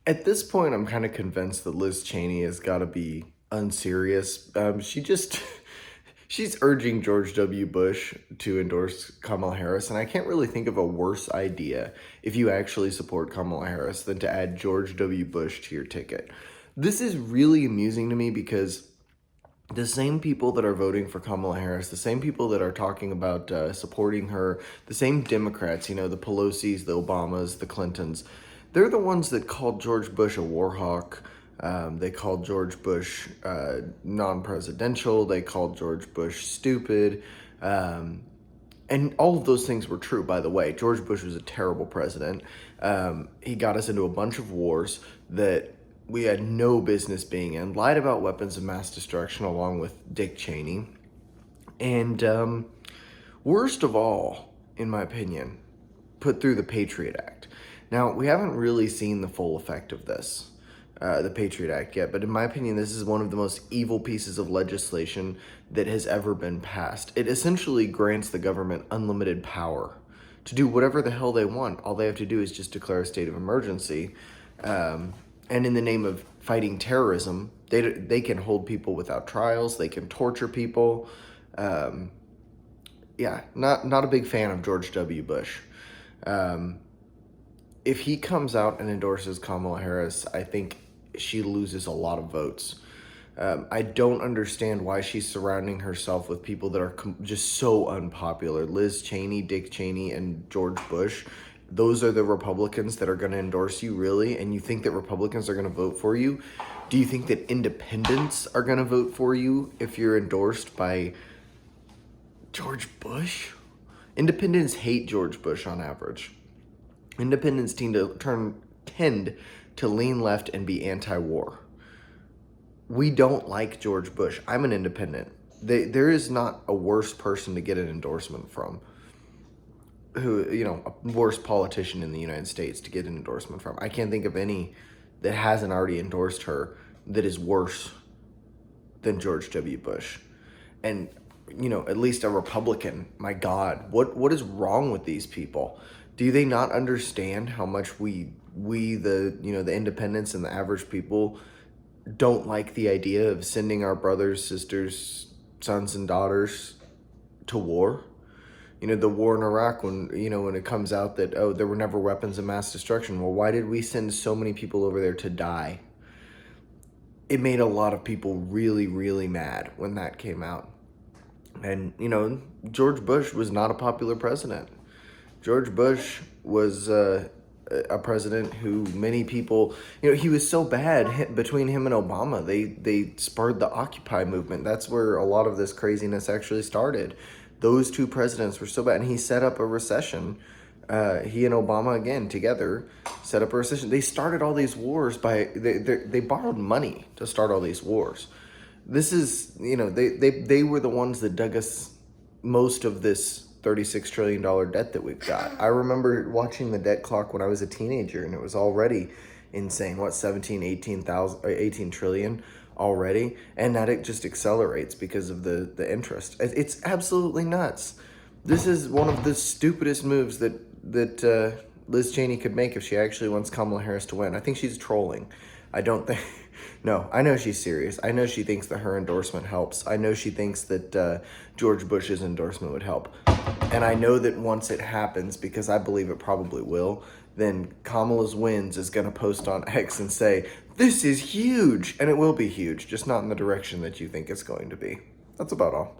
At this point, I'm kind of convinced that Liz Cheney has got to be unserious. She's urging George W. Bush to endorse Kamala Harris, and I can't really think of a worse idea if you actually support Kamala Harris than to add George W. Bush to your ticket. This is really amusing to me because the same people that are voting for Kamala Harris, the same people that are talking about supporting her, the same Democrats, the Pelosi's, the Obamas, the Clintons, they're the ones that called George Bush a war hawk. They called George Bush non-presidential. They called George Bush stupid. And all of those things were true, by the way. George Bush was a terrible president. He got us into a bunch of wars that we had no business being in, lied about weapons of mass destruction along with Dick Cheney. And worst of all, in my opinion, put through the Patriot Act. Now, we haven't really seen the full effect of this, the Patriot Act, yet, but in my opinion, this is one of the most evil pieces of legislation that has ever been passed. It essentially grants the government unlimited power to do whatever the hell they want. All they have to do is just declare a state of emergency. And in the name of fighting terrorism, they can hold people without trials. They can torture people. Yeah, not a big fan of George W. Bush. If he comes out and endorses Kamala Harris, I think she loses a lot of votes. I don't understand why she's surrounding herself with people that are just so unpopular. Liz Cheney, Dick Cheney, and George Bush. Those are the Republicans that are going to endorse you, really? And you think that Republicans are going to vote for you? Do you think that independents are going to vote for you if you're endorsed by George Bush? Independents hate George Bush on average. Independents tend to lean left and be anti-war. We don't like George Bush. I'm an independent. There is not a worse person to get an endorsement from. A worse politician in the United States to get an endorsement from. I can't think of any that hasn't already endorsed her that is worse than George W. Bush. And, at least a Republican, my God, what is wrong with these people? Do they not understand how much we the independents and the average people don't like the idea of sending our brothers, sisters, sons, and daughters to war? The war in Iraq, when it comes out that, oh, there were never weapons of mass destruction. Well, why did we send so many people over there to die? It made a lot of people really, really mad when that came out. And, George Bush was not a popular president. George Bush was a president who many people, he was so bad. Between him and Obama, they spurred the Occupy movement. That's where a lot of this craziness actually started. Those two presidents were so bad, and he set up a recession. He and Obama, again, together, set up a recession. They started all these wars they borrowed money to start all these wars. This is, they were the ones that dug us most of this $36 trillion debt that we've got. I remember watching the debt clock when I was a teenager, and it was already insane. 18 trillion already, and that it just accelerates because of the interest. It's absolutely nuts. This is one of the stupidest moves that Liz Cheney could make if she actually wants Kamala Harris to win. I think she's trolling. I don't think... No, I know she's serious. I know she thinks that her endorsement helps. I know she thinks that George Bush's endorsement would help. And I know that once it happens, because I believe it probably will, then Kamala's wins is going to post on X and say, this is huge. And it will be huge, just not in the direction that you think it's going to be. That's about all.